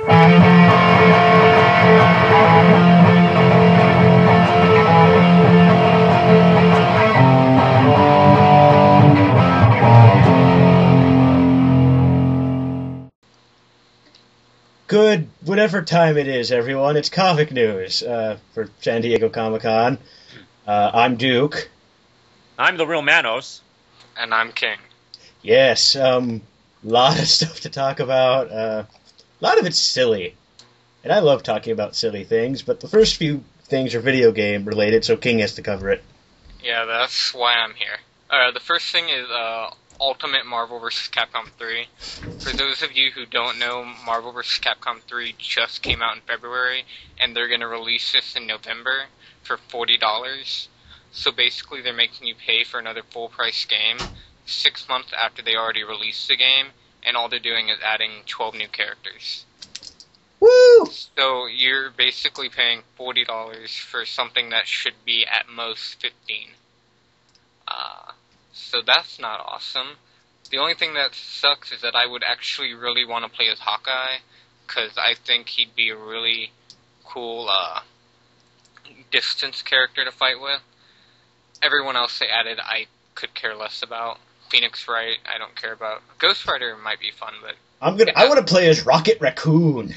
Good, whatever time it is, everyone. It's comic news for San Diego Comic-Con. I'm Duke. I'm the real Manos. And I'm King. Yes, lot of stuff to talk about. A lot of it's silly. And I love talking about silly things, but the first few things are video game related, so King has to cover it. Yeah, that's why I'm here. The first thing is Ultimate Marvel vs. Capcom 3. For those of you who don't know, Marvel vs. Capcom 3 just came out in February, and they're going to release this in November for $40. So basically they're making you pay for another full-price game 6 months after they already released the game, and all they're doing is adding 12 new characters. Woo! So you're basically paying $40 for something that should be at most $15. So that's not awesome. The only thing that sucks is that I would actually really want to play as Hawkeye, because I think he'd be a really cool distance character to fight with. Everyone else they added I could care less about. Phoenix Wright, I don't care about. Ghost Rider might be fun, but I want to play as Rocket Raccoon.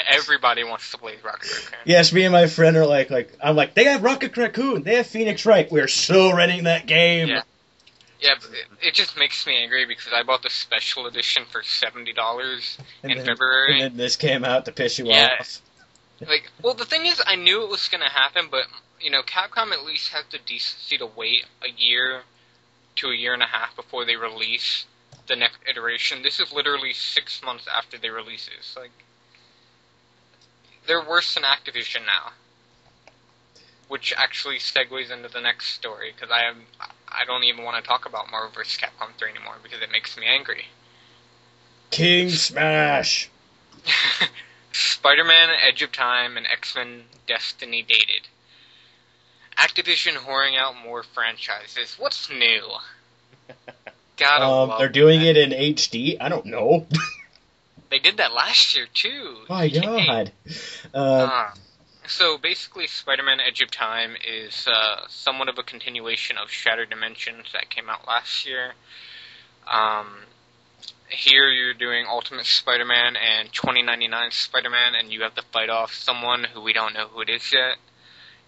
Everybody wants to play Rocket Raccoon. Yes, me and my friend are I'm like, they have Rocket Raccoon, they have Phoenix Wright. We're so renting that game. Yeah, but it just makes me angry because I bought the special edition for $70 in February. And then this came out to piss you off. Well, the thing is, I knew it was going to happen, but, Capcom at least has the decency to wait a year to a year and a half before they release the next iteration. This is literally 6 months after they release this. They're worse than Activision now. Which actually segues into the next story, because I don't even want to talk about Marvel vs. Capcom 3 anymore, because it makes me angry. King Smash! Spider-Man, Edge of Time, and X-Men Destiny dated. Activision whoring out more franchises. What's new? Gotta love they're doing it in HD? I don't know. They did that last year, too. My God. So basically, Spider-Man Edge of Time is somewhat of a continuation of Shattered Dimensions that came out last year. Here you're doing Ultimate Spider-Man and 2099 Spider-Man, and you have to fight off someone who we don't know who it is yet.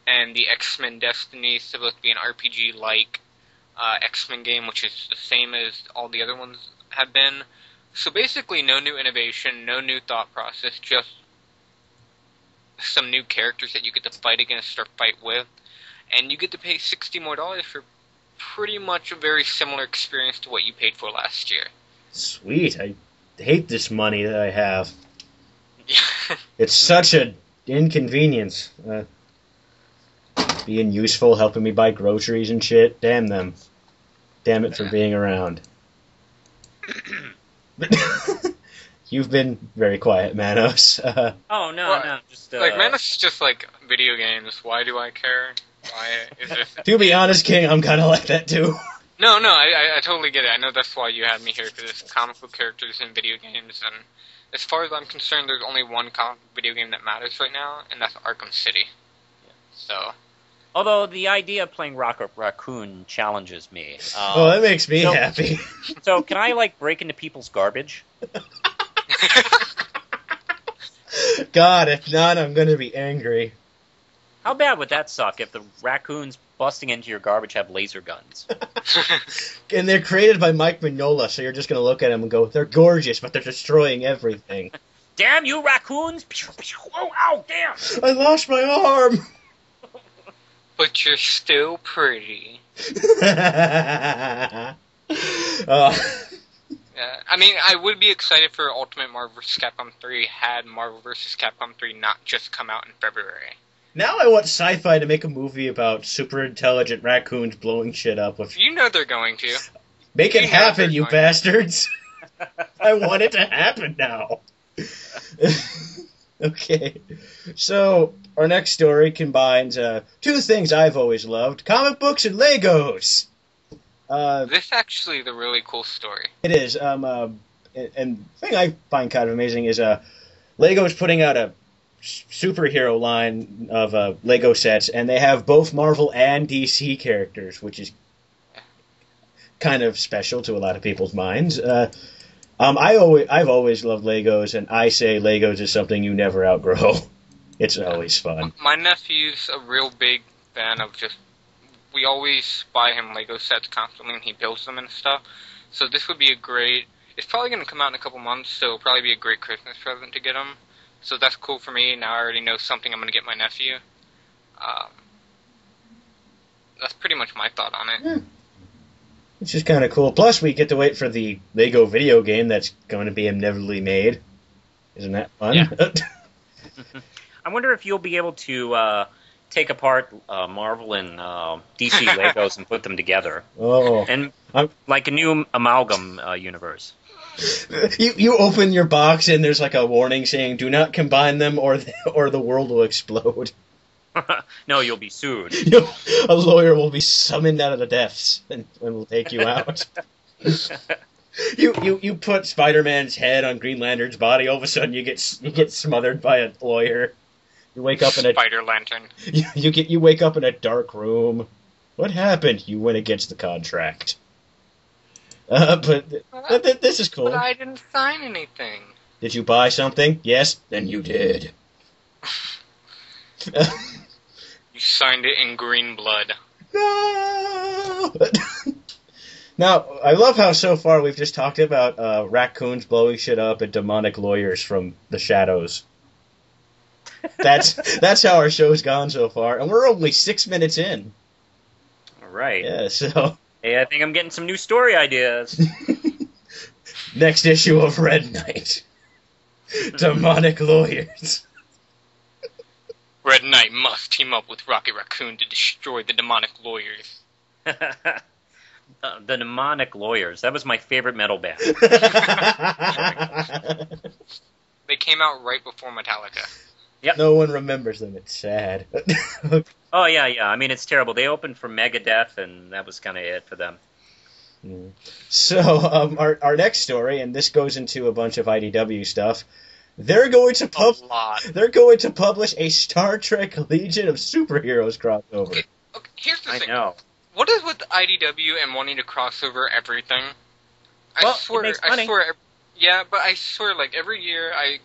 And the X-Men Destiny is supposed to be an RPG-like X-Men game, which is the same as all the other ones have been. So basically, no new innovation, no new thought process, just some new characters that you get to fight against or fight with, and you get to pay $60 more for pretty much a very similar experience to what you paid for last year. Sweet. I hate this money that I have. It's such an inconvenience. Being useful, helping me buy groceries and shit. Damn them. Damn it for being around. You've been very quiet, Manos. No. Just Manos is just video games. Why do I care? Why is this? To be honest, King, I'm kind of like that too. No, I totally get it. I know that's why you had me here, because it's comic book characters in video games, and as far as I'm concerned, there's only one comic book video game that matters right now, and that's Arkham City. Yeah. So. Although the idea of playing Rocket Raccoon challenges me. That makes me happy. So can I break into people's garbage? God, if not, I'm going to be angry. How bad would that suck if the raccoons busting into your garbage have laser guns? And they're created by Mike Mignola, so you're just going to look at them and go, they're gorgeous, but they're destroying everything. Damn you, raccoons! Oh, ow, damn! I lost my arm! But you're still pretty. I mean, I would be excited for Ultimate Marvel vs. Capcom 3 had Marvel vs. Capcom 3 not just come out in February. Now I want Syfy to make a movie about super intelligent raccoons blowing shit up. You know they're going to. Make it happen, you bastards! I want it to happen now. Okay, so our next story combines two things I've always loved: comic books and Legos. This is actually the really cool story. It is. and the thing I find kind of amazing is Lego's putting out a superhero line of Lego sets, and they have both Marvel and DC characters, which is kind of special to a lot of people's minds. I've always loved Legos, and I say Legos is something you never outgrow. It's always fun. My nephew's a real big fan of we always buy him Lego sets constantly, and he builds them and stuff. So this would be it's probably going to come out in a couple months, so it'll probably be a great Christmas present to get him. So that's cool for me. Now I already know something I'm going to get my nephew. That's pretty much my thought on it. Yeah. Which is kind of cool. Plus, we get to wait for the Lego video game that's going to be inevitably made. Isn't that fun? Yeah. I wonder if you'll be able to take apart Marvel and DC Legos and put them together. Oh. And like a new amalgam universe. You open your box and there's like a warning saying, "Do not combine them, or the world will explode." No, you'll be sued. A lawyer will be summoned out of the depths and will take you out. You put Spider-Man's head on Green Lantern's body. All of a sudden, you get smothered by a lawyer. You wake up in a Spider Lantern. You wake up in a dark room. What happened? You went against the contract. But this is cool. But I didn't sign anything. Did you buy something? Yes? Then you did. You signed it in green blood. No! Now, I love how so far we've just talked about raccoons blowing shit up and demonic lawyers from the shadows. That's how our show's gone so far, and we're only 6 minutes in. All right. Yeah, so... Hey, I think I'm getting some new story ideas. Next issue of Red Knight. Demonic lawyers. Red Knight must team up with Rocket Raccoon to destroy the demonic lawyers. The demonic lawyers. That was my favorite metal band. They came out right before Metallica. Yep. No one remembers them. It's sad. Oh, yeah. I mean, it's terrible. They opened for Megadeth, and that was kind of it for them. So, our next story, and this goes into a bunch of IDW stuff, they're going to publish a Star Trek Legion of Superheroes crossover. Okay, here's the thing. I know. What is with IDW and wanting to cross over everything? Well, it makes money. Yeah, but I swear, like, every year I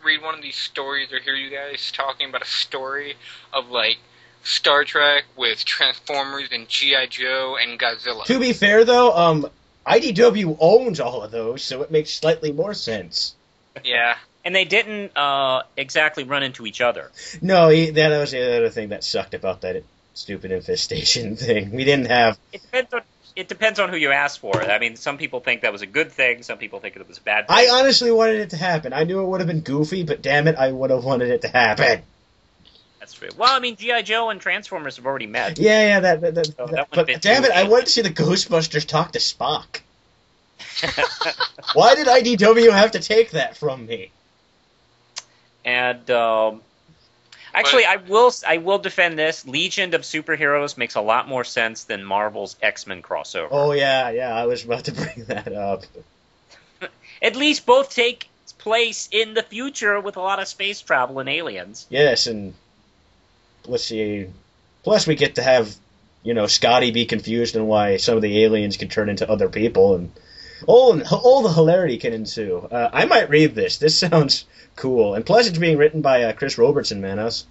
read one of these stories or hear you guys talking about a story of, like, Star Trek with Transformers and G.I. Joe and Godzilla. To be fair, though, IDW owns all of those, so it makes slightly more sense. Yeah. And they didn't exactly run into each other. No, that was the other thing that sucked about that stupid infestation thing. We didn't have... It depends on who you ask for. I mean, some people think that was a good thing. Some people think it was a bad thing. I honestly wanted it to happen. I knew it would have been goofy, but damn it, I would have wanted it to happen. That's true. Well, I mean, G.I. Joe and Transformers have already met. Yeah, but damn it, I wanted to see the Ghostbusters talk to Spock. Why did IDW have to take that from me? And actually, I will defend this. Legion of Superheroes makes a lot more sense than Marvel's X-Men crossover. Oh yeah, I was about to bring that up. At least both take place in the future with a lot of space travel and aliens. Yes, and let's see. Plus, we get to have Scotty be confused on why some of the aliens can turn into other people, and all the hilarity can ensue. I might read this. This sounds cool, and plus it's being written by Chris Robertson, Manos.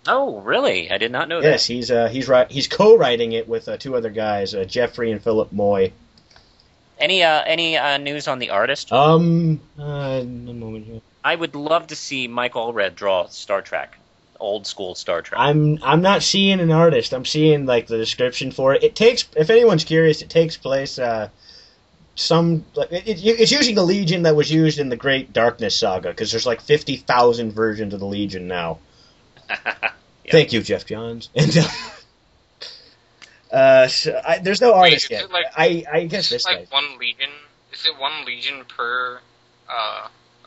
Oh, really? I did not know that. Yes, he's co-writing it with two other guys, Jeffrey and Philip Moy. Any news on the artist? A moment here. I would love to see Mike Allred draw Star Trek, old school Star Trek. I'm not seeing an artist. I'm seeing like the description for it. It takes, if anyone's curious, it takes place. It's using the Legion that was used in the Great Darkness saga, because there's like 50,000 versions of the Legion now. Yep. Thank you, Jeff Johns. And there's no artist yet. I guess this like guy. One Legion. Is it one Legion per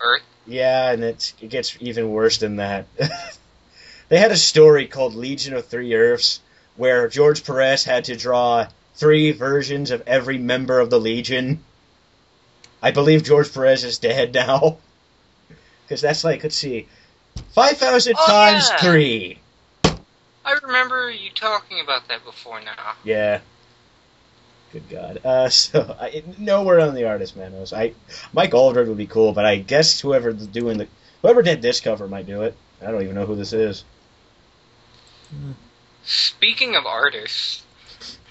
Earth? Yeah, and it gets even worse than that. They had a story called Legion of Three Earths, where George Perez had to draw 3 versions of every member of the Legion. I believe George Perez is dead now. Because that's like, let's see, 5,000 times 3. I remember you talking about that before now. Yeah. Good God. Nowhere on the artist, Manos. Mike Aldred would be cool, but I guess whoever did this cover might do it. I don't even know who this is. Speaking of artists...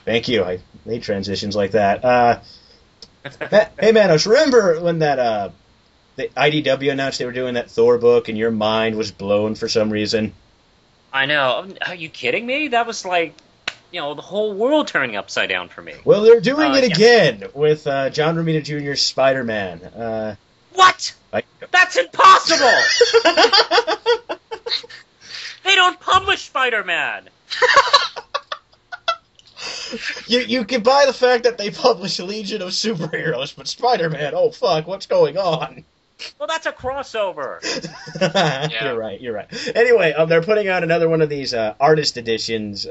Thank you. I made transitions like that. Hey, Manos, remember when the IDW announced they were doing that Thor book and your mind was blown for some reason? I know. Are you kidding me? That was like, the whole world turning upside down for me. Well, they're doing it again with John Romita Jr.'s Spider-Man. What? That's impossible! They don't publish Spider-Man! You can buy the fact that they publish a Legion of Superheroes, but Spider-Man, oh fuck, what's going on? Well, that's a crossover. Yeah. You're right. Anyway, they're putting out another one of these artist editions,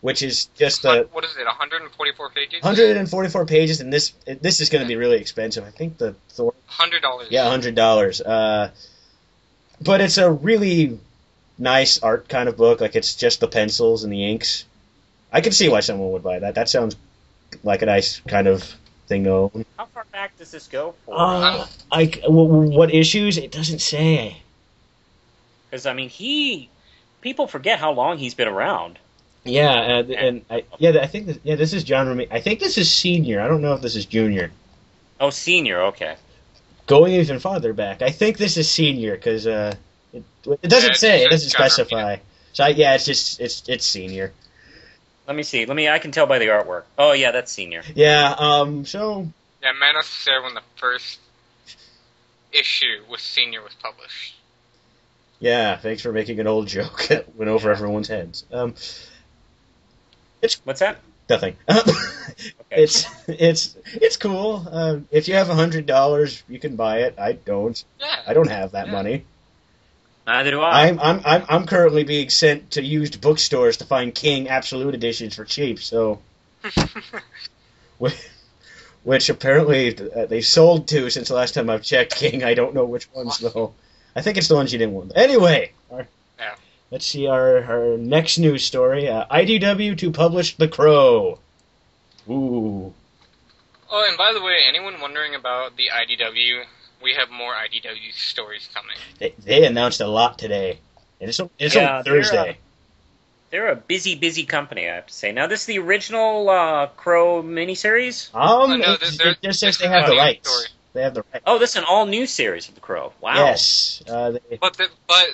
which is just what is it? 144 pages. 144 pages, and this is going to be really expensive. I think the Thor. $100. Yeah, $100. But it's a really nice art kind of book. Like it's just the pencils and the inks. I can see why someone would buy that. That sounds like a nice kind of thing to own. How far back does this go for? What issues? It doesn't say. Because, people forget how long he's been around. Yeah, I think this is John Romita. I think this is senior. I don't know if this is junior. Oh, senior, okay. Going even farther back, I think this is senior because it doesn't say. It doesn't specify. So it's senior. Let me see. I can tell by the artwork. Oh, yeah, that's senior. Yeah, Yeah, Manos was there when the first issue with Senior was published. Yeah, thanks for making an old joke that went over everyone's heads. What's that? Nothing. Okay. It's cool. If you have $100, you can buy it. I don't. Yeah. I don't have that money. Neither do I. I'm currently being sent to used bookstores to find King Absolute editions for cheap. So, which apparently they sold 2 since the last time I've checked. King, I don't know which ones though. I think it's the ones you didn't want. Anyway, let's see our next news story. IDW to publish The Crow. Ooh. Oh, and by the way, anyone wondering about the IDW? We have more IDW stories coming. They announced a lot today. And it's on Thursday. They're a busy company, I have to say. Now, this is the original Crow miniseries? It just says they have the rights. Story. They have the rights. Oh, this is an all-new series of The Crow. Wow. Yes. But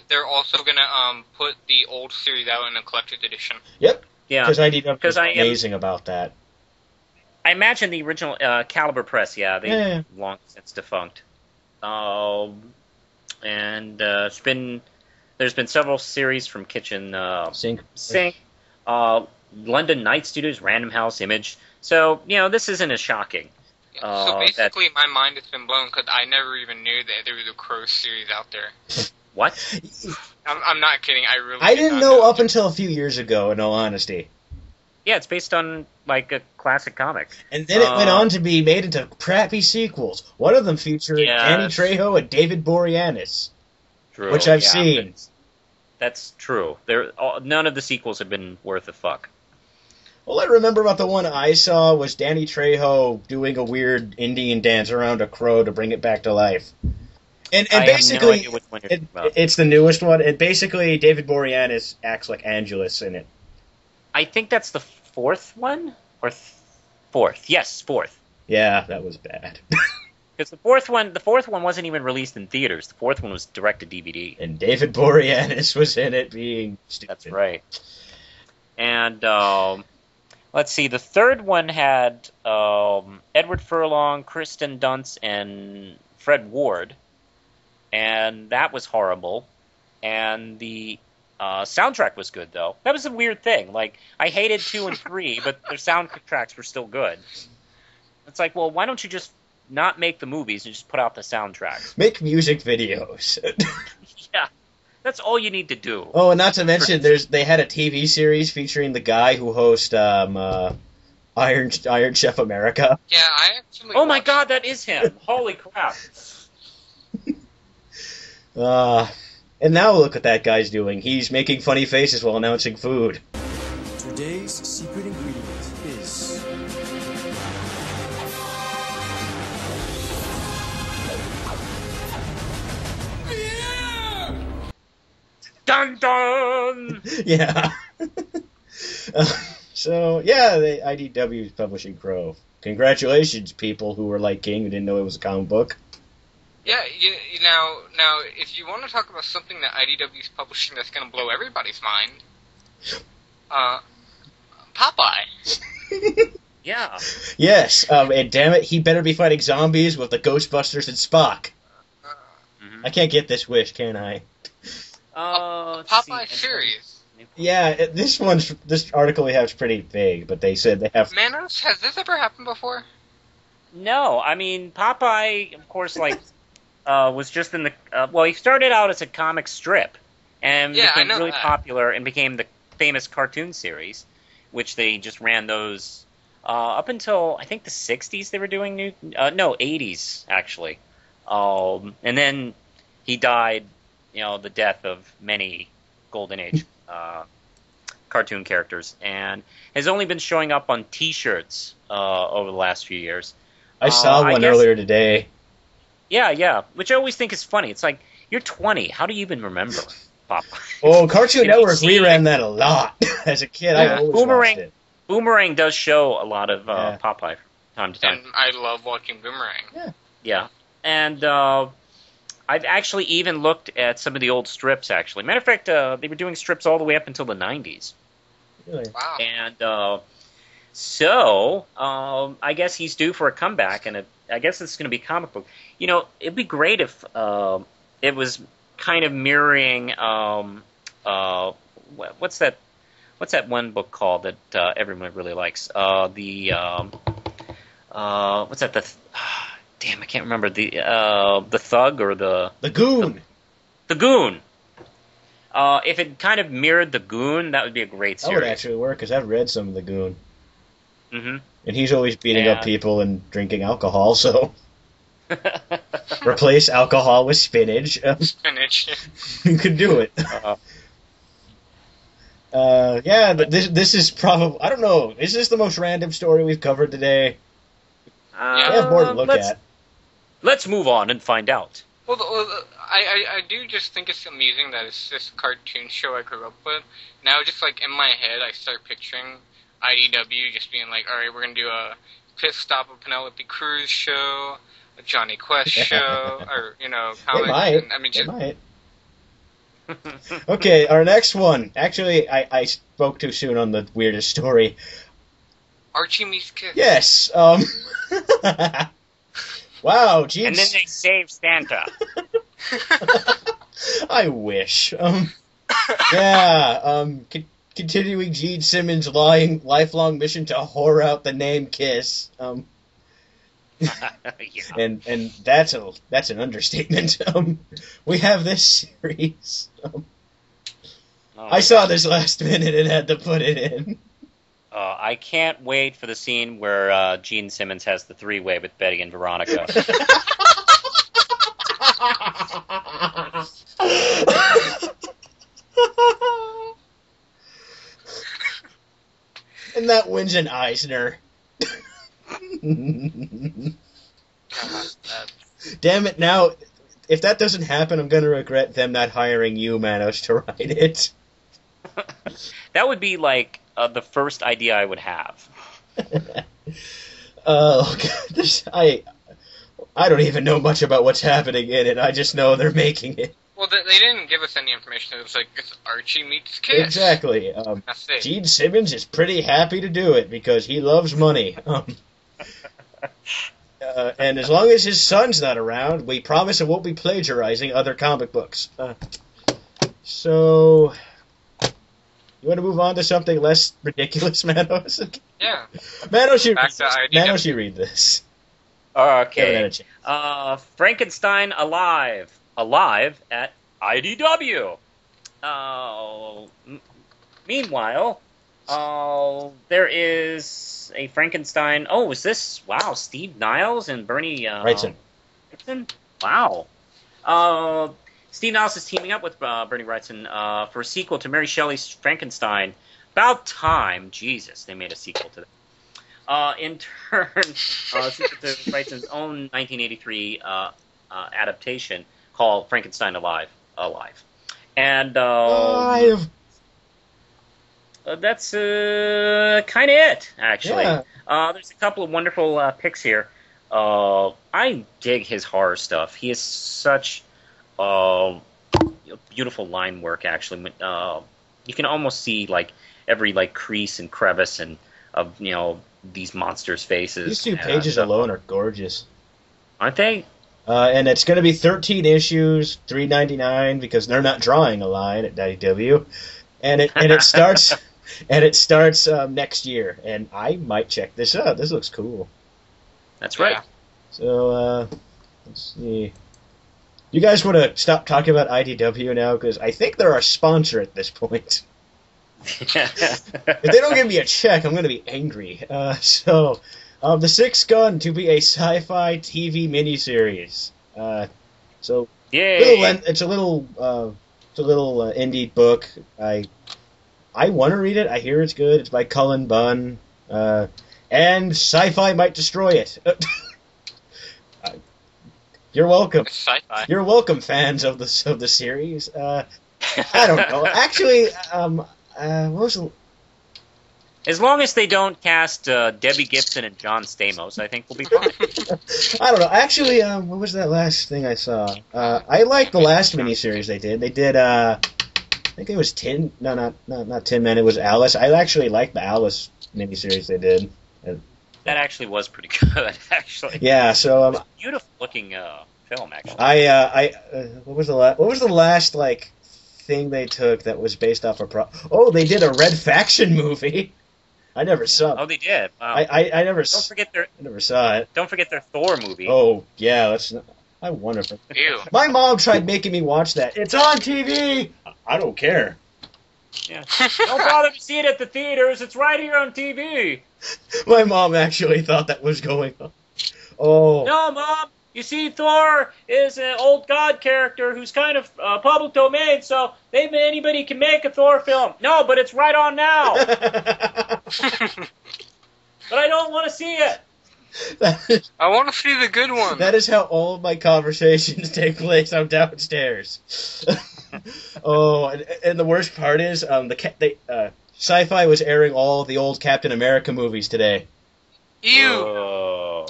they're also going to put the old series out in a collector's edition. Yep. Yeah. Because IDW is amazing about that. I imagine the original Caliber Press, they've long since defunct. And there's been several series from Kitchen Sink, London Night Studios, Random House, Image. So this isn't as shocking. So basically, my mind has been blown because I never even knew that there was a Crow series out there. What? I'm not kidding. I didn't know up until a few years ago. In all honesty. Yeah, it's based on like a classic comic. And then it went on to be made into crappy sequels. One of them featured Danny Trejo and David Boreanaz, which I've seen. That's true. None of the sequels have been worth a fuck. All I remember about the one I saw was Danny Trejo doing a weird Indian dance around a crow to bring it back to life. And basically, have no idea which one you're talking about. It's the newest one. And basically, David Boreanaz acts like Angelus in it. I think that's the 4th one? Or 4th. Yes, 4th. Yeah, that was bad. Because the fourth one wasn't even released in theaters. The 4th one was direct to DVD. And David Boreanaz was in it being stupid. That's right. And, let's see, the 3rd one had Edward Furlong, Kristen Dunst, and Fred Ward. And that was horrible. And the soundtrack was good, though. That was a weird thing. Like, I hated 2 and 3, but their soundtracks were still good. It's like, well, why don't you just not make the movies and just put out the soundtracks? Make music videos. Yeah, that's all you need to do. Oh, and not to mention, they had a TV series featuring the guy who hosts Iron Chef America. Yeah, I actually. Oh my watched- God, that is him! Holy crap! And now look what that guy's doing. He's making funny faces while announcing food. Today's secret ingredient is Dun dun! Yeah. Uh, so, yeah, the IDW is publishing Crow. Congratulations, people who were like King who didn't know it was a comic book. Yeah, now, if you want to talk about something that IDW is publishing that's going to blow everybody's mind, Popeye. Yeah. Yes, and damn it, he better be fighting zombies with the Ghostbusters and Spock. I can't get this wish, can I? Let's see. Popeye series. Yeah, this article we have is pretty vague, but they said they have... Manos, has this ever happened before? No, I mean Popeye, of course, like was just in the well, he started out as a comic strip and Yeah, I became know really that. popular and became the famous cartoon series, which they just ran those up until I think the 60s. They were doing 80s actually, and then he died. The death of many Golden Age cartoon characters, and has only been showing up on T-shirts over the last few years. I saw I one guess- earlier today. Yeah, which I always think is funny. It's like, you're 20. How do you even remember Popeye? Oh, Cartoon Have you Network seen- reran that a lot. As a kid, I Yeah. always Boomerang. watched it. Boomerang does show a lot of Yeah. Popeye from time to time. And I love watching Boomerang. Yeah. And I've actually even looked at some of the old strips, actually. Matter of fact, they were doing strips all the way up until the 90s. Really? Wow. And so I guess he's due for a comeback, and I guess it's going to be a comic book. It'd be great if it was kind of mirroring what's that one book called that everyone really likes? What's that? Damn, I can't remember the Thug or the Goon. The Goon. If it kind of mirrored the Goon, that would be a great That would series. actually work, because I've read some of the Goon. Mm-hmm. And he's always beating Yeah. up people and drinking alcohol, so replace alcohol with spinach. Spinach. You could do it. Yeah, but this is probably... I don't know. Is this the most random story we've covered today? I have more to look at. Let's move on and find out. Well, I do just think it's amusing that it's this cartoon show I grew up with. Now, just like in my head, I start picturing IDW just being like, all right, we're going to do a Pit Stop of Penelope Cruz show, a Johnny Quest show, or, comics. They might. And, I mean, They just, might. Okay, our next one. Actually, I spoke too soon on the weirdest story. Archie meets Kiss. Yes. Wow, geez. And then they save Santa. I wish. Yeah. Continuing Gene Simmons' lifelong mission to whore out the name Kiss. Yeah. And that's an understatement. We have this series. Oh, I saw this last minute and had to put it in. I can't wait for the scene where Gene Simmons has the three-way with Betty and Veronica. And that wins an Eisner. Damn it, now, if that doesn't happen, I'm going to regret them not hiring you, Manos, to write it. That would be like the first idea I would have. Oh, God, I don't even know much about what's happening in it. I just know they're making it. Well, they didn't give us any information. It was like, it's Archie meets Kiss. Exactly. That's it. Gene Simmons is pretty happy to do it because he loves money. And as long as his son's not around, we promise it won't be plagiarizing other comic books. So, you want to move on to something less ridiculous, Manos? Yeah. Manos, you Back read to this. IDW. Manos, you read this. Haven't had a Okay. chance. Frankenstein Alive. Alive at IDW. Meanwhile, There is a Frankenstein. Oh, is this? Wow, Steve Niles and Bernie Wrightson. Wrightson? Wow. Steve Niles is teaming up with Bernie Wrightson for a sequel to Mary Shelley's Frankenstein. About time. Jesus, they made a sequel to that. In turn, sequel to Wrightson's own 1983 adaptation called Frankenstein Alive. And that's kind of it, actually. Yeah. There's a couple of wonderful picks here. I dig his horror stuff. He has such beautiful line work, actually. You can almost see like every like crease and crevice and of these monsters' faces. These 2 pages alone are gorgeous, aren't they? And it's going to be 13 issues, $3.99 because they're not drawing a line at IDW, and it starts next year. And I might check this out. This looks cool. That's right. Yeah. So let's see. You guys want to stop talking about IDW now because I think they're our sponsor at this point. If they don't give me a check, I'm going to be angry. The Sixth Gun to be a sci-fi TV miniseries. Yay! It's a little indie book. I want to read it. I hear it's good. It's by Cullen Bunn, and Syfy might destroy it. You're welcome. Sci-fi. You're welcome, fans of the series. I don't know. Actually, what was the... As long as they don't cast Debbie Gibson and John Stamos, I think we'll be fine. I don't know. Actually, what was that last thing I saw? I liked the last miniseries they did. They did, I think it was Tin... No, not Tin Man. It was Alice. I actually liked the Alice miniseries they did. That actually was pretty good, actually. Yeah, so... beautiful looking film, actually. What was the last, like, thing they took that was based off a Oh, they did a Red Faction movie. I never saw it. Oh, they did. Wow. I never I never saw it. Don't forget their Thor movie. Oh, yeah, that's not... I wonder. Ew. My mom tried making me watch that. It's on TV! I don't care. Yeah. Don't bother to see it at the theaters. It's right here on TV. My mom actually thought that was going on. Oh. No, Mom. You see, Thor is an old god character who's kind of public domain, so maybe anybody can make a Thor film. No, but it's right on now. But I don't want to see it. I want to see the good one. That is how all of my conversations take place. I'm downstairs. Oh, and the worst part is, Syfy was airing all the old Captain America movies today. Ew. Oh.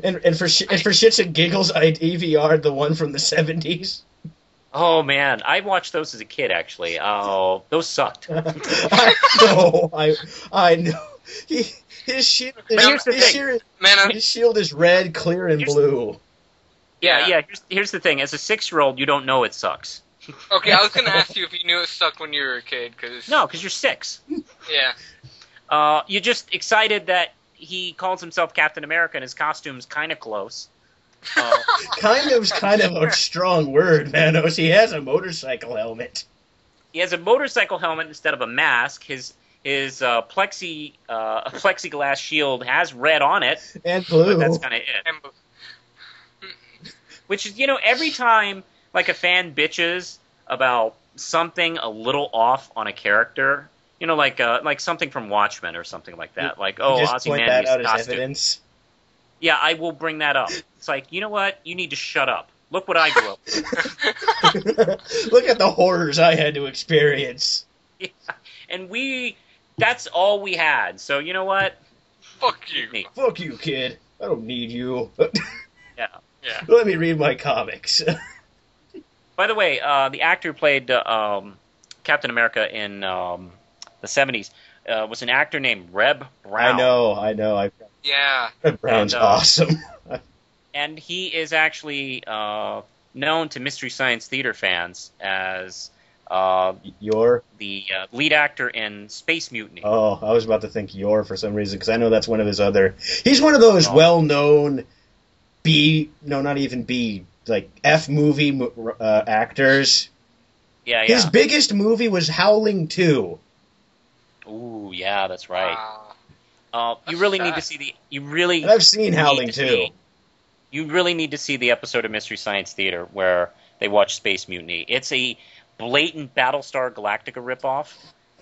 And for shits and giggles, I DVR'd the one from the 70s. Oh man, I watched those as a kid. Actually, oh, those sucked. I know. His shield is red, clear, and blue. Yeah. Here's the thing: as a 6-year-old, you don't know it sucks. Okay, I was gonna ask you if you knew it sucked when you were a kid, because because you're 6. Yeah. You're just excited that he calls himself Captain America and his costume's kind of close. Kind of a strong word, Manos. He has a motorcycle helmet. He has a motorcycle helmet instead of a mask. His plexiglass shield has red on it. And blue. But that's kind of it. Which is, every time like a fan bitches about something a little off on a character, like something from Watchmen or something like that. Like, just point that out as costume. evidence. Yeah, I will bring that up. It's like, you know what? You need to shut up. Look what I grew up with. Look at the horrors I had to experience. Yeah. And that's all we had. So, you know what? Fuck you. Fuck you, kid. I don't need you. Yeah. Let me read my comics. By the way, the actor who played Captain America in the 70s was an actor named Reb Brown. I know. Yeah. Reb Brown's awesome. And he is actually known to Mystery Science Theater fans as Yor? The lead actor in Space Mutiny. Oh, I was about to think Yor for some reason, because I know that's one of his other... He's one of those well-known F-movie actors. Yeah. His biggest movie was Howling 2. Ooh, yeah, that's right. You That's really need to sad. see the. You really. And I've seen need Howling to too. see- You really need to see the episode of Mystery Science Theater where they watch Space Mutiny. It's a blatant Battlestar Galactica ripoff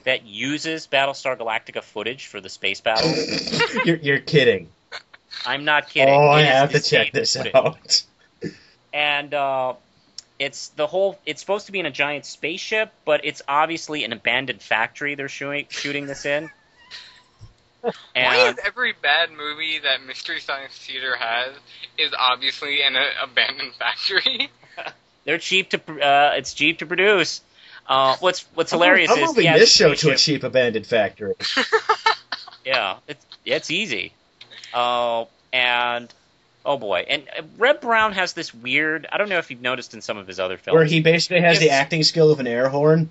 that uses Battlestar Galactica footage for the space battles. You're kidding. I'm not kidding. Oh, I It is have to the check same this footage. out. And it's the whole. It's supposed to be in a giant spaceship, but it's obviously an abandoned factory. They're shooting this in. Why And is every bad movie that Mystery Science Theater has is obviously in an abandoned factory? they're cheap to. It's cheap to produce. What's hilarious I'm is moving yeah, this show to a spaceship- cheap abandoned factory. Yeah, it's easy. And oh boy, and Red Brown has this weird. I don't know if you've noticed in some of his other films. Where he basically has the Yes. acting skill of an air horn.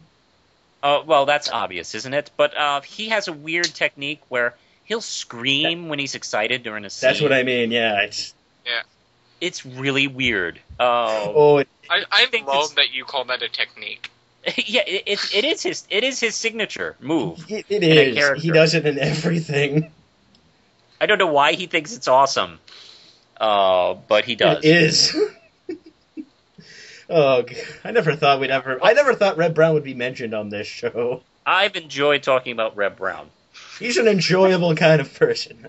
Well, that's obvious, isn't it? But he has a weird technique where he'll scream when he's excited during a scene. That's what I mean, yeah. It's really weird. Oh, I think love it's- that you call that a technique. Yeah, it is his signature move. it in a is. character. He does it in everything. I don't know why he thinks it's awesome, but he does. It is. Oh, I never thought Red Brown would be mentioned on this show. I've enjoyed talking about Red Brown. He's an enjoyable kind of person.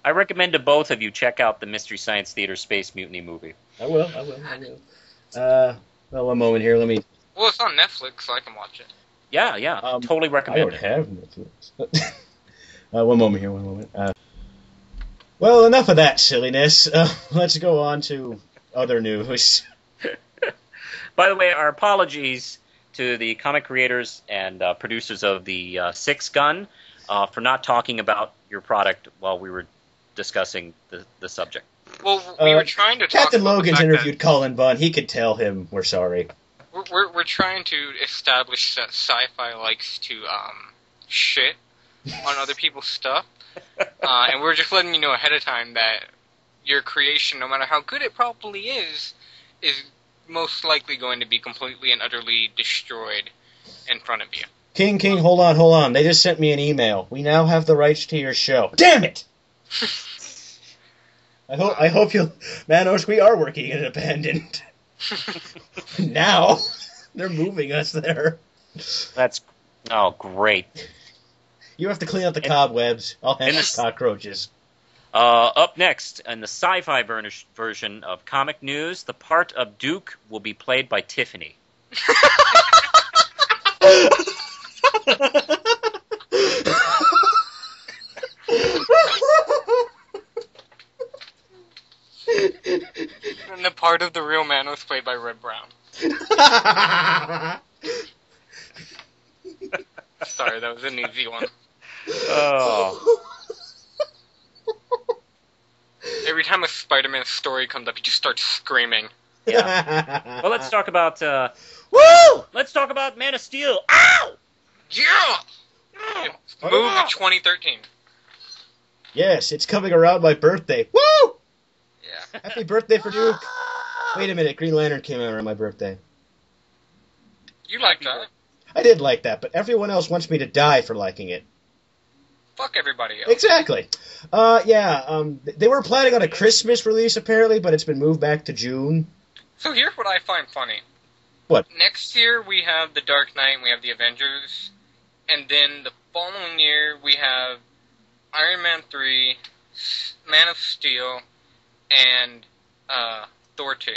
I recommend to both of you check out the Mystery Science Theater Space Mutiny movie. I will. Well, one moment here. Let me. Well, it's on Netflix, so I can watch it. Yeah, totally I recommend don't it. have Netflix. One moment here. Well, enough of that silliness. Let's go on to other news. By the way, our apologies to the comic creators and producers of the Six Gun for not talking about your product while we were discussing the subject. Well, we were trying to talk Captain about the Logan's fact interviewed Colin Bunn. He could tell him we're sorry. that we're trying to establish that Syfy likes to shit on other people's stuff, and we're just letting you know ahead of time that your creation, no matter how good it probably is most likely going to be completely and utterly destroyed in front of you. King, hold on. They just sent me an email. We now have the rights to your show. Damn it! I hope you'll... Manos, we are working in abandoned. Now, they're moving us there. That's great. You have to clean up the cobwebs. I'll handle And the cockroaches. Up next, in the sci-fi version of Comic News, the part of Duke will be played by Tiffany. And the part of the real man was played by Red Brown. Sorry, that was an easy one. Oh. Every time a Spider-Man story comes up, he just starts screaming. Yeah. Well, let's talk about Woo! let's talk about Man of Steel. Ow! Yeah! Move in 2013. Yes, it's coming around my birthday. Woo! Yeah. Happy birthday for Duke. Wait a minute, Green Lantern came out around my birthday. You like that. I did like that, but everyone else wants me to die for liking it. Fuck everybody else. Exactly. They were planning on a Christmas release, apparently, but it's been moved back to June. So here's what I find funny. What? Next year we have the Dark Knight and we have the Avengers. And then the following year we have Iron Man 3, Man of Steel, and Thor 2.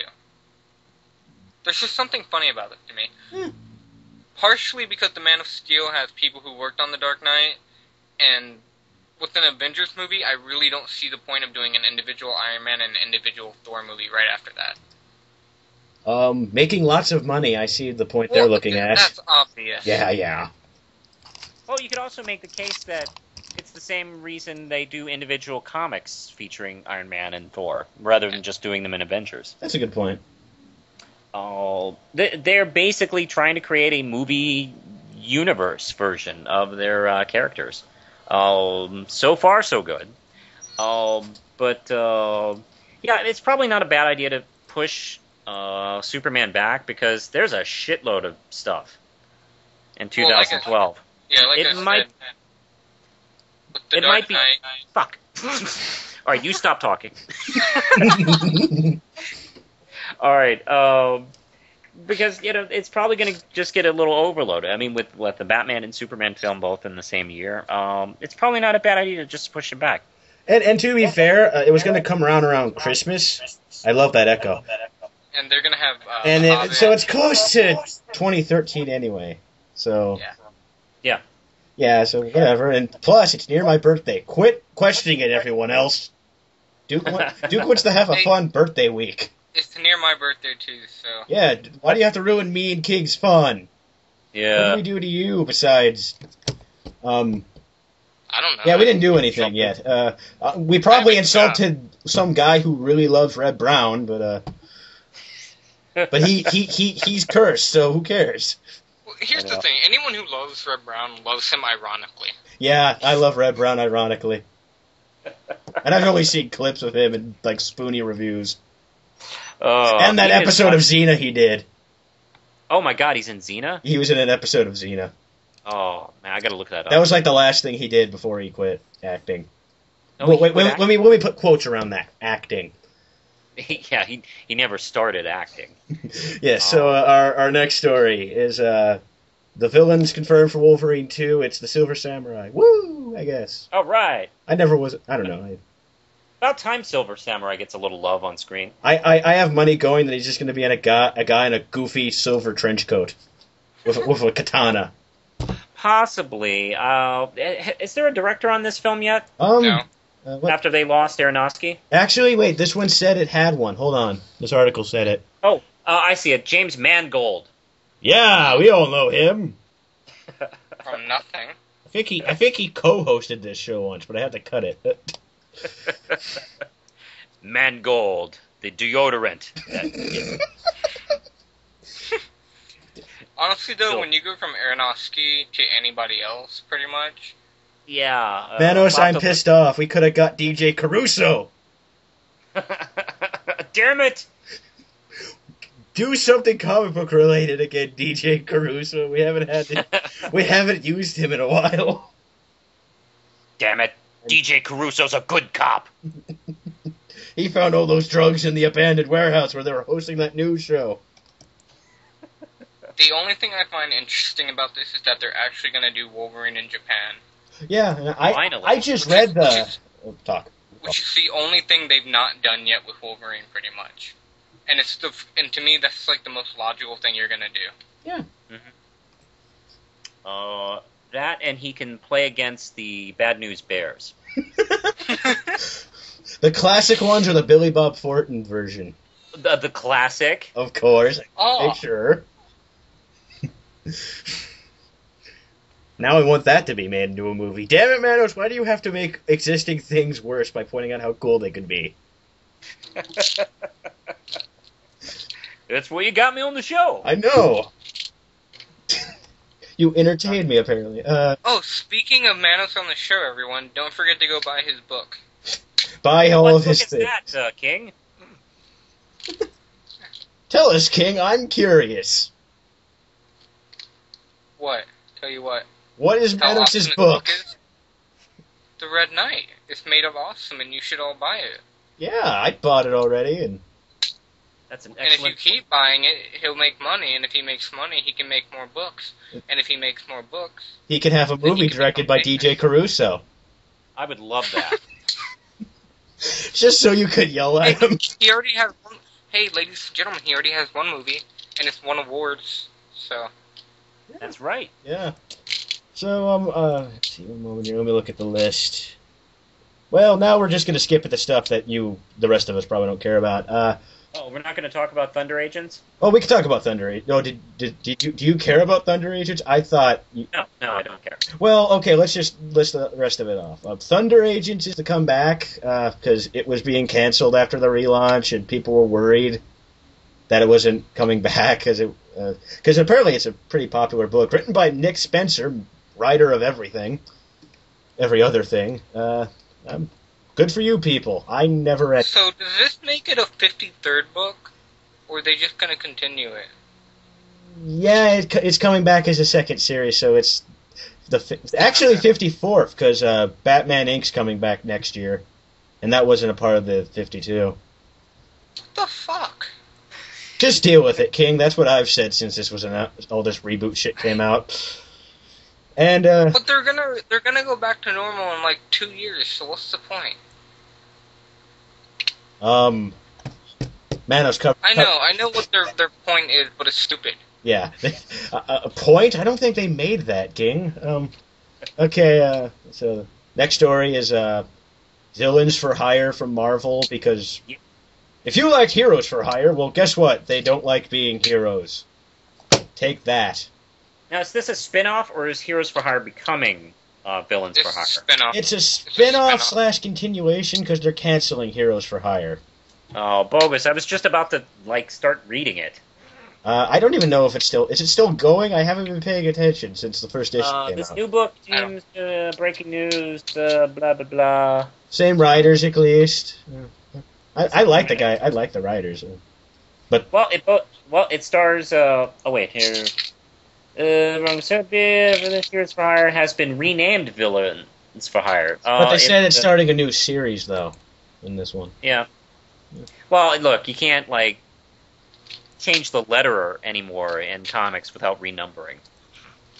There's just something funny about it to me. Partially because the Man of Steel has people who worked on the Dark Knight, and with an Avengers movie, I really don't see the point of doing an individual Iron Man and an individual Thor movie right after that. Making lots of money, I see the point they're looking at. That's obvious. Yeah. Well, you could also make the case that it's the same reason they do individual comics featuring Iron Man and Thor, rather than just doing them in Avengers. That's a good point. They're basically trying to create a movie universe version of their characters. So far, so good. Yeah, it's probably not a bad idea to push Superman back, because there's a shitload of stuff in 2012. Yeah, like It I might- said, with the it Dark might be. Knight, Fuck. All right, you stop talking. All right. Because it's probably going to just get a little overloaded. I mean, with the Batman and Superman film both in the same year, it's probably not a bad idea to just push it back. And to be fair, it was going to come around Christmas. I love that echo. and they're gonna have. So it's close to 2013 anyway. So yeah, so whatever. And plus, it's near my birthday. Quit questioning it, everyone else. Duke wants to have a fun birthday week. It's near my birthday too, so. Yeah, why do you have to ruin me and King's fun? Yeah. What did we do to you besides? I don't know. Yeah, we didn't do anything yet. We probably insulted some guy who really loves Red Brown, but he's cursed, so who cares? Well, here's the thing: anyone who loves Red Brown loves him ironically. Yeah, I love Red Brown ironically, and I've only seen clips of him in like spoony reviews. And that episode of Xena he did. Oh my God, he's in Xena? He was in an episode of Xena. Oh man, I gotta look that up. That was like the last thing he did before he quit acting. No, Wait, let me put quotes around that. Acting. Yeah, he never started acting. Yeah, so our next story is the villain's confirmed for Wolverine 2. It's the Silver Samurai. Woo, I guess. All right. I don't know. About time Silver Samurai gets a little love on screen. I have money going that he's just going to be a guy in a goofy silver trench coat with a katana. Possibly. Is there a director on this film yet? No. After they lost Aronofsky? Actually, wait. This one said it had one. Hold on. This article said it. Oh, I see it. James Mangold. Yeah, we all know him. From nothing. I think he co-hosted this show once, but I had to cut it. Mangold, the deodorant. Honestly, though, when you go from Aronofsky to anybody else, pretty much. Yeah. Manos, I'm pissed off. We could have got DJ Caruso. Damn it! Do something comic book related again, DJ Caruso. We haven't used him in a while. Damn it! DJ Caruso's a good cop. He found all those drugs in the abandoned warehouse where they were hosting that news show. The only thing I find interesting about this is that they're actually going to do Wolverine in Japan. Yeah, and Finally. I just read the... talk. Which is the only thing they've not done yet with Wolverine, pretty much. And to me, that's like the most logical thing you're going to do. Yeah. Mm-hmm. That, and he can play against the Bad News Bears. The classic ones or the Billy Bob Thornton version? The classic. Of course. Oh. Make sure. Now I want that to be made into a movie. Damn it, Manos, why do you have to make existing things worse by pointing out how cool they could be? That's what you got me on the show. I know. You entertained me, apparently. Speaking of Manos on the show, everyone, don't forget to go buy his book. Buy all of his What things. book is that, King? Tell us, King, I'm curious. What? Tell you what. What is How Manos' awesome his book? is? The Red Knight. It's made of awesome, and you should all buy it. Yeah, I bought it already, and... That's an And if excellent. you keep buying it, he'll make money, and if he makes money, he can make more books. And if he makes more books... he can have a movie directed by DJ Caruso. I would love that. Just so you could yell at him. He already has one... Hey, ladies and gentlemen, he already has one movie, and it's won awards, so... That's right. Yeah. So, let's see, one moment here. Let me look at the list. Well, now we're just going to skip at the stuff that the rest of us probably don't care about. We're not going to talk about Thunder Agents? Oh, we can talk about Thunder Agents. No, do you care about Thunder Agents? I thought... No, I don't care. Well, okay, let's just list the rest of it off. Thunder Agents is to come back, because it was being canceled after the relaunch, and people were worried that it wasn't coming back, because apparently it's a pretty popular book, written by Nick Spencer, writer of every other thing. Good for you people. I never read... So, does this make it a 53rd book? Or are they just going to continue it? Yeah, it's coming back as a second series, so it's Actually 54th, because Batman Inc.'s coming back next year, and that wasn't a part of the 52. What the fuck? Just deal with it, King. That's what I've said since this was all this reboot shit came out. And But they're gonna go back to normal in like 2 years. So what's the point? Manos cover. I know what their point is, but it's stupid. Yeah, a point. I don't think they made that, King. Okay. So next story is Villains for Hire from Marvel, because if you liked Heroes for Hire, well, guess what? They don't like being heroes. Take that. Now, is this a spin-off, or is Heroes for Hire becoming Villains for Hire? Spin-off. It's a spin-off / continuation, because they're canceling Heroes for Hire. Oh, bogus. I was just about to, start reading it. I don't even know if it's still... Is it still going? I haven't been paying attention since the first issue came This out. new book seems breaking news, blah, blah, blah. Same writers, at least. I like the guy. I like the writers. But It stars... here... Wrong subject. Heroes for Hire has been renamed Villains for Hire. But they said it's starting a new series, though, in this one. Yeah. Well, look, you can't, change the letterer anymore in comics without renumbering.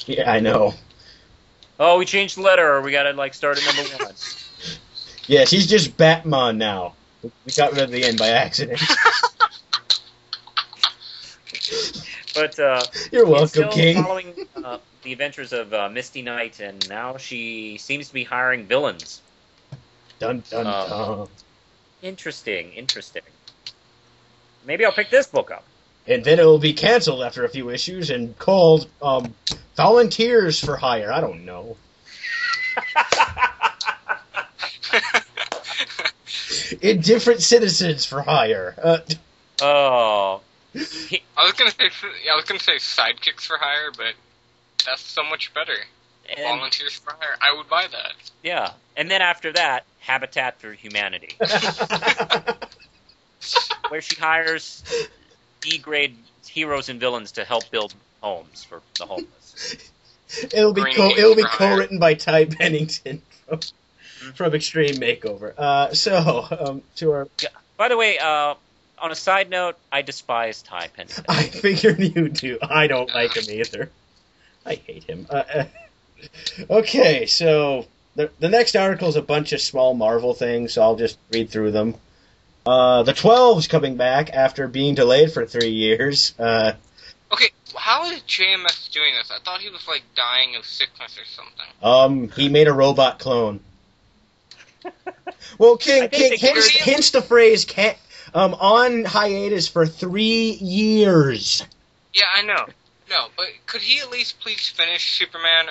Yeah, I know. Oh, we changed the letterer. We gotta, start at number 1. Yes, he's just Batman now. We got rid of the end by accident. But, You're welcome, still King. Following the adventures of Misty Knight, and now she seems to be hiring villains. Dun, dun, dun. Interesting. Maybe I'll pick this book up. And then it will be canceled after a few issues and called Volunteers for Hire. I don't know. Indifferent Citizens for Hire. Oh. I was gonna say Sidekicks for Hire, but that's so much better. Volunteers for Hire. I would buy that. Yeah. And then after that, Habitat for Humanity. Where she hires D-grade heroes and villains to help build homes for the homeless. It'll be co-written by Ty Pennington from Extreme Makeover. To our... Yeah. By the way, on a side note, I despise Ty Pennington. I figured you do. I don't like him either. I hate him. Okay, so the next article is a bunch of small Marvel things, so I'll just read through them. The 12's coming back after being delayed for 3 years. Okay, how is JMS doing this? I thought he was, dying of sickness or something. He made a robot clone. Well, King hints the phrase on hiatus for 3 years. Yeah, I know. No, but could he at least please finish Superman,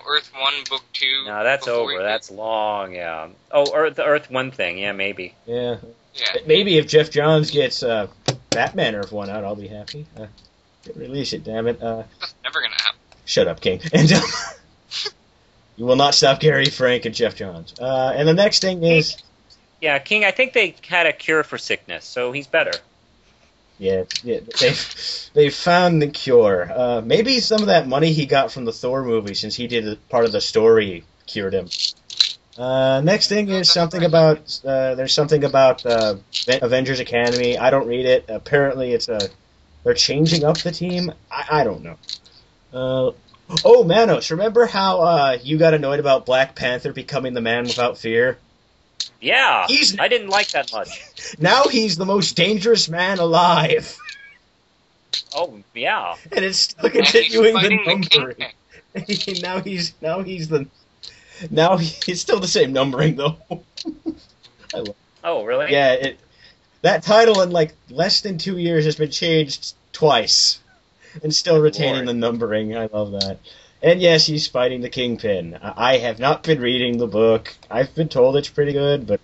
Earth 1, Book 2? No, that's over. That's long, yeah. Oh, the Earth 1 thing, yeah, maybe. Yeah. Maybe if Jeff Johns gets Batman Earth 1 out, I'll be happy. Release it, damn it. That's never gonna happen. Shut up, King. And you will not stop Gary Frank and Jeff Johns. And the next thing is... Yeah, King, I think they had a cure for sickness, so he's better. Yeah, they found the cure. Maybe some of that money he got from the Thor movie, since he did part of the story, cured him. Next thing is something about there's something about Avengers Academy. I don't read it. Apparently, it's they're changing up the team. I don't know. Oh, Manos, remember how you got annoyed about Black Panther becoming the man without fear? Yeah, I didn't like that much. Now he's the most dangerous man alive. Oh, yeah. And it's still continuing the numbering. Now he's still the same numbering though. Oh, really? Yeah, that title in less than 2 years has been changed twice, and still retaining the numbering. I love that. And yes, he's fighting the Kingpin. I have not been reading the book. I've been told it's pretty good, but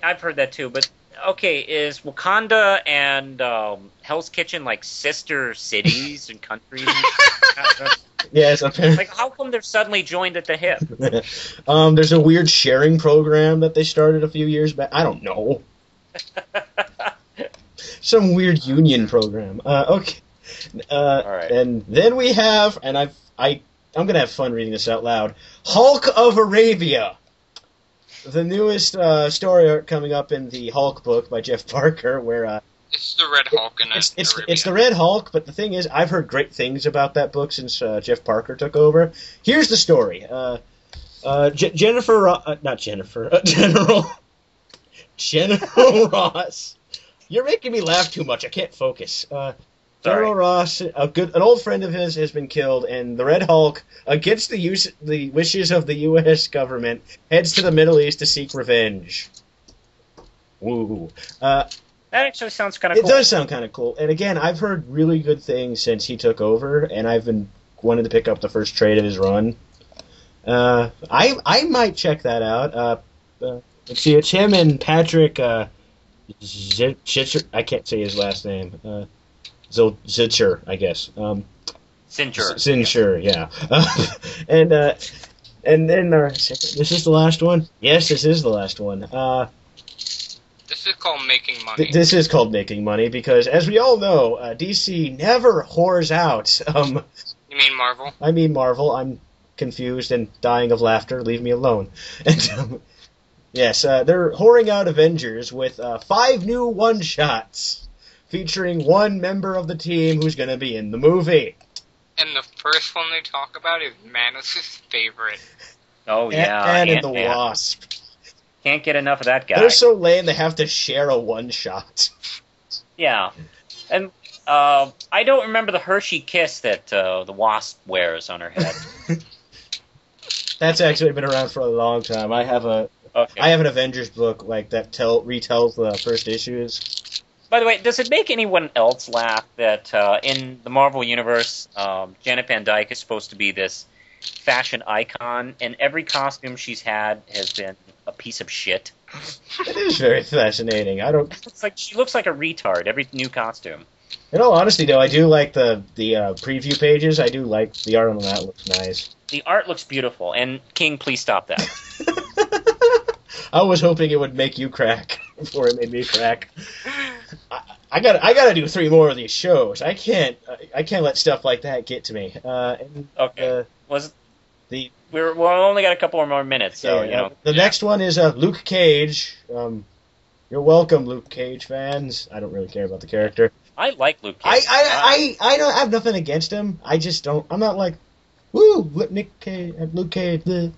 I've heard that too. But okay, is Wakanda and Hell's Kitchen sister cities and countries? Yes, apparently. How come they're suddenly joined at the hip? There's a weird sharing program that they started a few years back. I don't know. Some weird union program. Okay. All right. And then we have, and I I'm going to have fun reading this out loud. Hulk of Arabia. The newest story arc coming up in the Hulk book by Jeff Parker, where It's the Red Hulk in it's the Red Hulk, but the thing is, I've heard great things about that book since Jeff Parker took over. Here's the story. General Ross. You're making me laugh too much. I can't focus. General Ross, an old friend of his, has been killed, and the Red Hulk, against the wishes of the U.S. government, heads to the Middle East to seek revenge. Woo. That actually sounds kind of cool. It does sound kind of cool. And again, I've heard really good things since he took over, and I've been wanting to pick up the first trade of his run. I might check that out. Let's see, it's him and Patrick Zitcher. I can't say his last name. Zitcher, I guess. Sincher, yeah. And then this is the last one. Yes, this is the last one. This is called making money. This is called making money because, as we all know, DC never whores out. You mean Marvel? I mean Marvel. I'm confused and dying of laughter. Leave me alone. And, yes, they're whoring out Avengers with 5 new one-shots featuring one member of the team who's going to be in the movie. And the first one they talk about is Manos' favorite. Oh, yeah. Ant-Man and the Wasp. Can't get enough of that guy. They're so lame they have to share a one-shot. Yeah. And I don't remember the Hershey kiss that the Wasp wears on her head. That's actually been around for a long time. I have an Avengers book like that retells the first issues. By the way, does it make anyone else laugh that in the Marvel Universe, Janet Van Dyne is supposed to be this fashion icon, and every costume she's had has been a piece of shit? It is very fascinating. It's like she looks like a retard every new costume. In all honesty, though, I do like the preview pages. I do like the art on that. Looks nice. The art looks beautiful, and King, please stop that. I was hoping it would make you crack before it made me crack. I gotta do 3 more of these shows. I can't let stuff like that get to me. Okay. We're only got a couple more minutes, so The next one is Luke Cage. You're welcome, Luke Cage fans. I don't really care about the character. I like Luke Cage. I don't have nothing against him. I just don't. I'm not like, woo, Luke Cage. Bleh.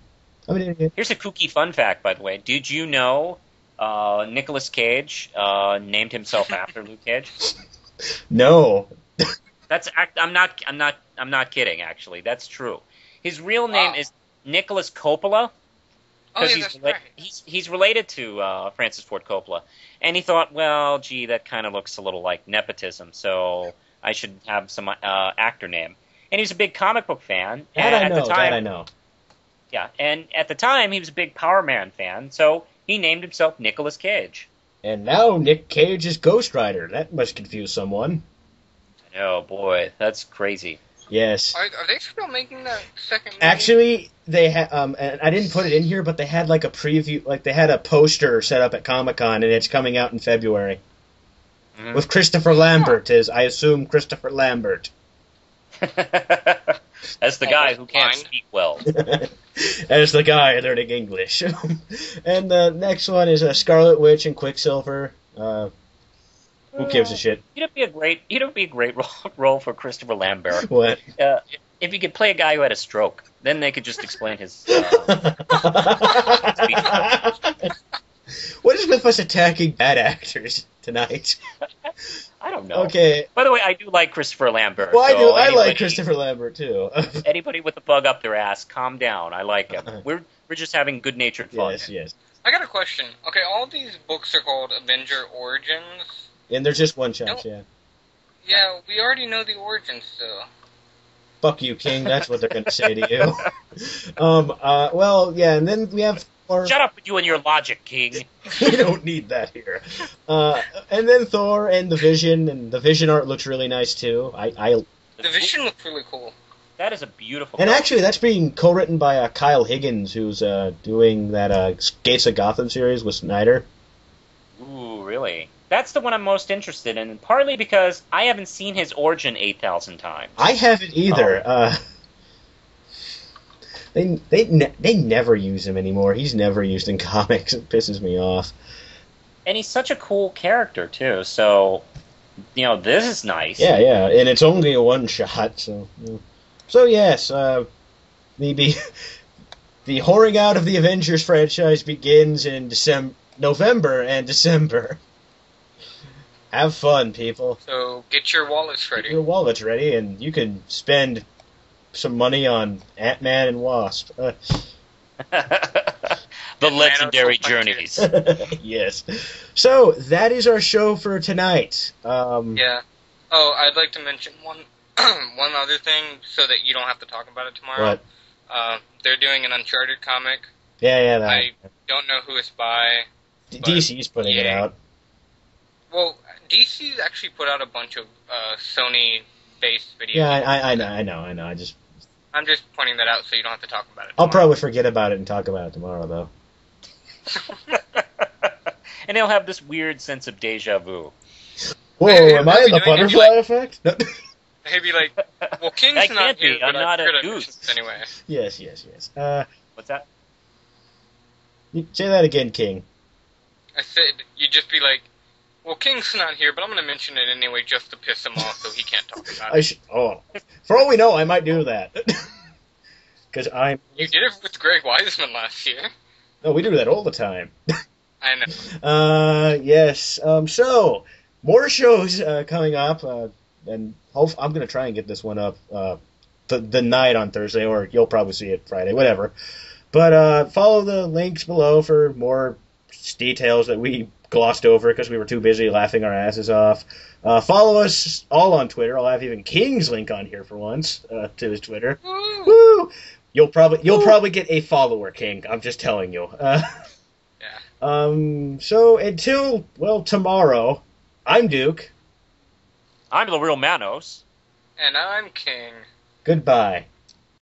Here's a kooky fun fact, by the way. Did you know Nicolas Cage named himself after Luke Cage? No. I'm not kidding. Actually, that's true. His real name is Nicholas Coppola. He's related to Francis Ford Coppola, and he thought, well, gee, that kind of looks a little like nepotism, so I should have some actor name. And he's a big comic book fan. That I know. Yeah, and at the time, he was a big Power Man fan, so he named himself Nicolas Cage. And now Nick Cage is Ghost Rider. That must confuse someone. Oh, boy, that's crazy. Yes. Are they still making that second movie? Actually, they had, and I didn't put it in here, but they had like a preview, like they had a poster set up at Comic-Con, and it's coming out in February. Mm-hmm. With Christopher Lambert, I assume Christopher Lambert. As the guy who can't speak well. As the guy learning English. And the next one is Scarlet Witch and Quicksilver. Who gives a shit? He'd be a great role for Christopher Lambert. What? If you could play a guy who had a stroke, then they could just explain his. What is with us attacking bad actors tonight? I don't know. Okay. By the way, I do like Christopher Lambert. Well, I like Christopher Lambert too. Anybody with a bug up their ass, calm down. I like him. We're just having good-natured fun. Yes. I got a question. Okay, all these books are called Avenger Origins. And they're just one-shots, yeah. Yeah, we already know the origins, though. Fuck you, King. That's what they're going to say to you. Well, yeah, and then we have... Shut up with you and your logic, King. We don't need that here. And then Thor and the Vision art looks really nice, too. The Vision looks really cool. That is a beautiful... And actually, that's being co-written by Kyle Higgins, who's doing that Gates of Gotham series with Snyder. Ooh, really? That's the one I'm most interested in, partly because I haven't seen his origin 8,000 times. I haven't either. They never use him anymore. He's never used in comics. It pisses me off. And he's such a cool character too. So, this is nice. Yeah, and it's only a one shot. So yes, the whoring out of the Avengers franchise begins in November and December. Have fun, people. So get your wallets ready. Get your wallets ready, and you can spend some money on Ant-Man and Wasp. The legendary journeys. Yes. So, that is our show for tonight. Yeah. Oh, I'd like to mention one other thing so that you don't have to talk about it tomorrow. What? They're doing an Uncharted comic. Yeah, that. I don't know who it's by. DC's putting it out. Well, DC actually put out a bunch of Sony-based videos. Yeah, I know. I'm just pointing that out so you don't have to talk about it tomorrow. I'll probably forget about it and talk about it tomorrow, though. And he'll have this weird sense of deja vu. Whoa, am I in the butterfly effect? No. He'd be like, well, King's I not can't here, be. I'm but not I a could have goose. mentioned this anyway. Yes. What's that? Say that again, King. I said, you'd just be like, well, King's not here, but I'm going to mention it anyway just to piss him off so he can't talk about it. For all we know, I might do that. Because You did it with Greg Wiseman last year. No, we do that all the time. I know. Yes. So, more shows coming up, and I'm going to try and get this one up the night on Thursday, or you'll probably see it Friday, whatever. But follow the links below for more details that we glossed over because we were too busy laughing our asses off. Follow us all on Twitter. I'll have even King's link on here for once to his Twitter. Woo! You'll probably get a follower, King. I'm just telling you. So until tomorrow, I'm Duke. I'm the real Manos. And I'm King. Goodbye.